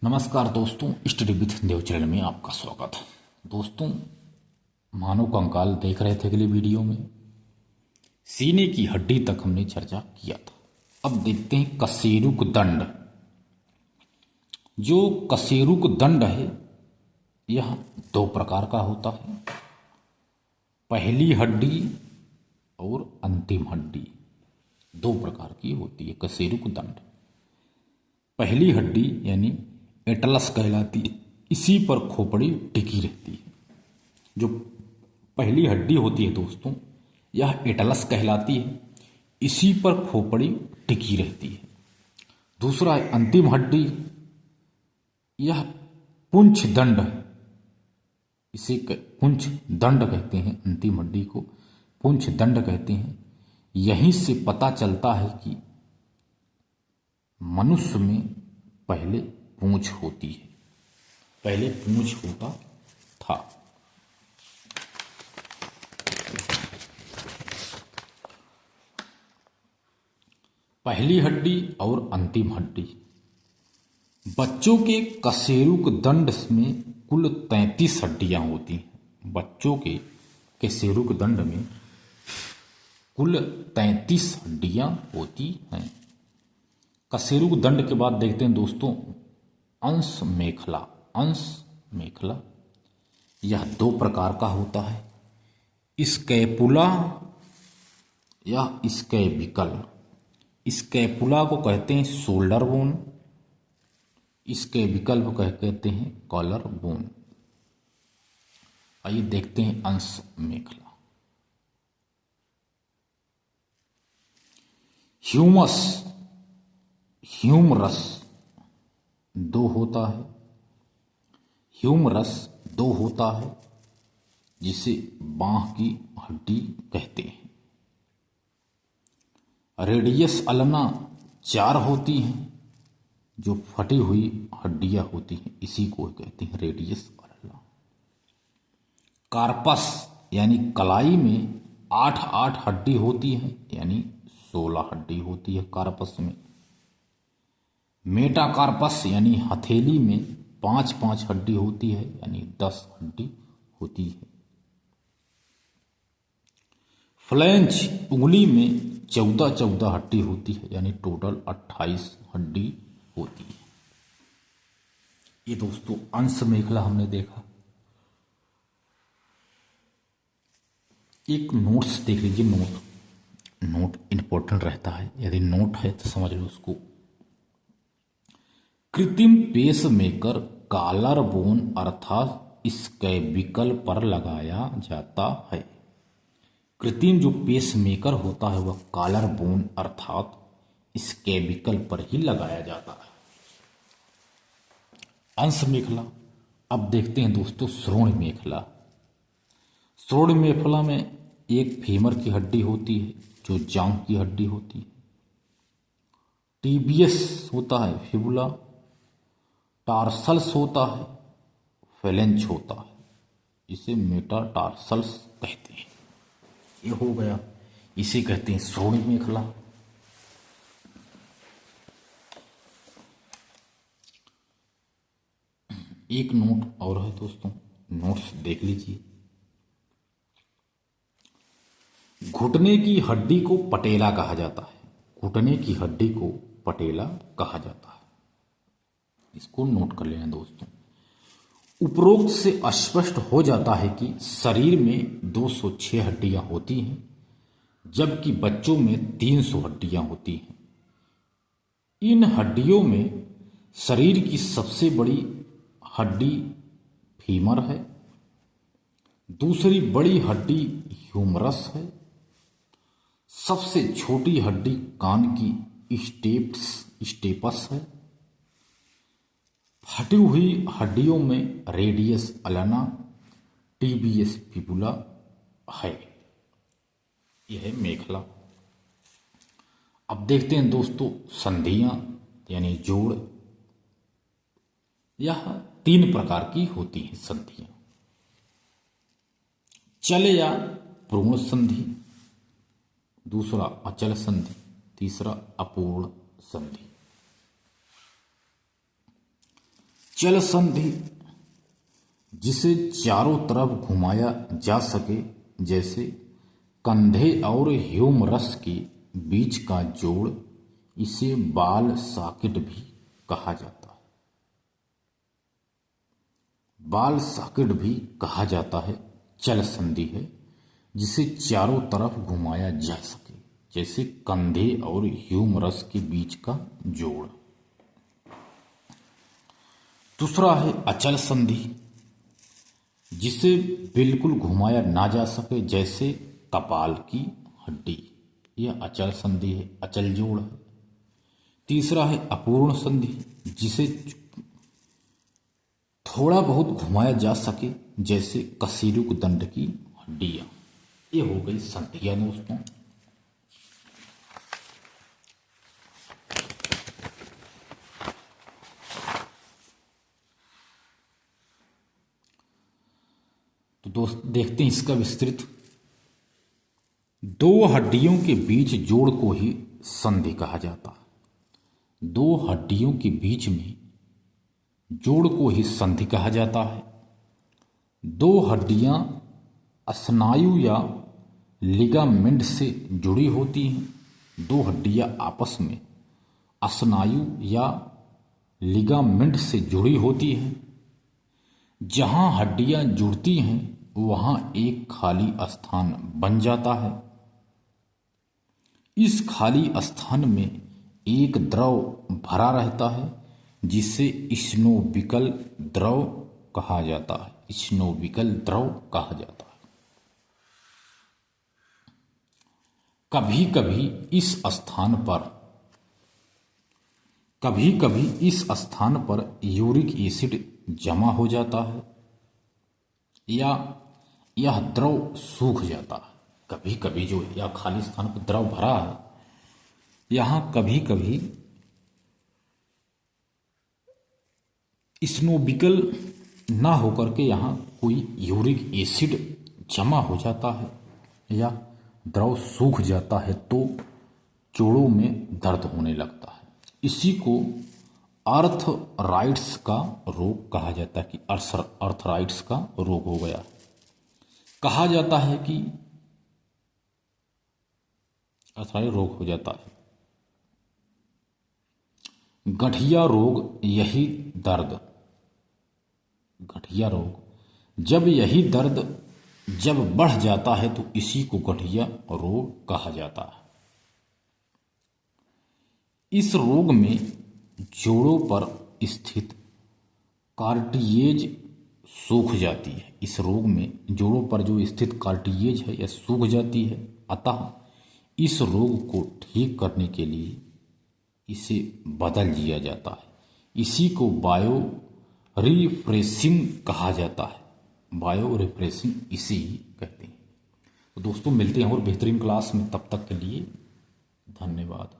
नमस्कार दोस्तों, study with Dev channel में आपका स्वागत है। दोस्तों, मानव कंकाल देख रहे थे अगले वीडियो में। सीने की हड्डी तक हमने चर्चा किया था। अब देखते हैं कशेरुक दंड। जो कशेरुक दंड है यह दो प्रकार का होता है, पहली हड्डी और अंतिम हड्डी। दो प्रकार की होती है कशेरुक दंड। पहली हड्डी यानी एटलस कहलाती है, इसी पर खोपड़ी टिकी रहती है। जो पहली हड्डी होती है दोस्तों, यह एटलस कहलाती है, इसी पर खोपड़ी टिकी रहती है। दूसरा है अंतिम हड्डी, यह पुंछ दंड, इसे पुंछ दंड कहते हैं। अंतिम हड्डी को पुंछ दंड कहते हैं। यहीं से पता चलता है कि मनुष्य में पहले पूंछ होती है, पहले पूंछ होता था। पहली हड्डी और अंतिम हड्डी। बच्चों के कशेरुक दंड में कुल 33 हड्डियां होती हैं। बच्चों के कशेरुक दंड में कुल 33 हड्डियां होती हैं। कशेरुक दंड के बाद देखते हैं दोस्तों अंश मेखला। अंश मेखला यह दो प्रकार का होता है, स्कैपुला या स्कैविकल। स्कैपुला को कहते हैं शोल्डर बोन, स्कैविकल को कहते हैं कॉलर बोन। आइए देखते हैं अंश मेखला। ह्यूमस, ह्यूमरस दो होता है, ह्यूमरस दो होता है, जिसे बांह की हड्डी कहते हैं। रेडियस अल्ना 4 होती हैं, जो फटी हुई हड्डियां होती हैं, इसी को कहते हैं रेडियस अल्ना। कार्पस यानी कलाई में 8 हड्डी होती है, यानी 16 हड्डी होती है कार्पस में। मेटाकार्पस यानी हथेली में 5 हड्डी होती है, यानी 10 हड्डी होती है। फ्लैंज उंगली में 14 हड्डी होती है, यानी टोटल 28 हड्डी होती है। ये दोस्तों अंश मेखला हमने देखा। एक नोट्स देख लीजिए। नोट इंपॉर्टेंट रहता है, यदि नोट है तो समझ लो उसको। कृत्रिम पेसमेकर कॉलर बोन अर्थात स्कैविकल पर लगाया जाता है। कृत्रिम जो पेसमेकर होता है वह कॉलर बोन अर्थात स्कैविकल पर ही लगाया जाता है। अंश मेखला। अब देखते हैं दोस्तों श्रोण मेखला। श्रोण मेखला में एक फीमर की हड्डी होती है, जो जांघ की हड्डी होती है। टीबियस होता है, फिबुला। टार्सल्स होता है, फेलेंच होता है, इसे मेटाटार्सल्स कहते हैं। ये हो गया, इसे कहते हैं श्रोण मेखला। एक नोट और है दोस्तों, नोट्स देख लीजिए। घुटने की हड्डी को पटेला कहा जाता है। घुटने की हड्डी को पटेला कहा जाता है, इसको नोट कर लेना दोस्तों। उपरोक्त से स्पष्ट हो जाता है कि शरीर में 206 हड्डियां होती हैं, जबकि बच्चों में 300 हड्डियां होती हैं। इन हड्डियों में शरीर की सबसे बड़ी हड्डी फीमर है, दूसरी बड़ी हड्डी ह्यूमरस है, सबसे छोटी हड्डी कान की स्टेपस है। फटी हुई हड्डियों में रेडियस अल्ना, टीबियस फिबुला है। यह मेखला। अब देखते हैं दोस्तों संधियां यानी जोड़। यह 3 प्रकार की होती हैं संधियां। चल या पूर्ण संधि, दूसरा अचल संधि, तीसरा अपूर्ण संधि। चल संधि, जिसे चारों तरफ घुमाया जा सके, जैसे कंधे और ह्यूमरस के बीच का जोड़, इसे बाल सॉकेट भी कहा जाता है। बाल सॉकेट भी कहा जाता है। चल संधि है जिसे चारों तरफ घुमाया जा सके, जैसे कंधे और ह्यूमरस के बीच का जोड़। दूसरा है अचल संधि, जिसे बिल्कुल घुमाया ना जा सके, जैसे कपाल की हड्डी। यह अचल संधि है, अचल जोड़ है। तीसरा है अपूर्ण संधि, जिसे थोड़ा बहुत घुमाया जा सके, जैसे कशीलुक दंड की हड्डियां। ये हो गई संधियां दोस्तों। तो दोस्त देखते हैं इसका विस्तृत। दो हड्डियों के बीच जोड़ को ही संधि कहा जाता है। दो हड्डियों के बीच में जोड़ को ही संधि कहा जाता है। दो हड्डियां स्नायु या लिगामेंट से जुड़ी होती हैं। दो हड्डियां आपस में स्नायु या लिगामेंट से जुड़ी होती हैं। जहां हड्डियां जुड़ती हैं वहां एक खाली स्थान बन जाता है। इस खाली स्थान में एक द्रव भरा रहता है, जिसे स्नोविकल द्रव कहा जाता है। स्नोविकल द्रव कहा जाता है। कभी कभी इस स्थान पर यूरिक एसिड जमा हो जाता है या यह द्रव सूख जाता है। कभी कभी जो या खाली स्थान पर द्रव भरा है, यहां कभी कभी स्नोविकल ना होकर के यहां कोई यूरिक एसिड जमा हो जाता है या द्रव सूख जाता है, तो जोड़ों में दर्द होने लगता है। इसी को अर्थराइट्स का रोग कहा जाता है कि अर्थराइट्स का रोग हो गया। कहा जाता है कि अर्थराइट रोग हो जाता है। गठिया रोग यही दर्द जब बढ़ जाता है तो इसी को गठिया रोग कहा जाता है। इस रोग में जोड़ों पर स्थित कार्टिलेज सूख जाती है। इस रोग में जोड़ों पर जो स्थित कार्टिलेज है यह सूख जाती है। अतः इस रोग को ठीक करने के लिए इसे बदल दिया जाता है। इसी को बायो रिफ्रेशिंग कहा जाता है। बायो रिफ्रेशिंग इसी ही कहते हैं। तो दोस्तों मिलते हैं और बेहतरीन क्लास में, तब तक के लिए धन्यवाद।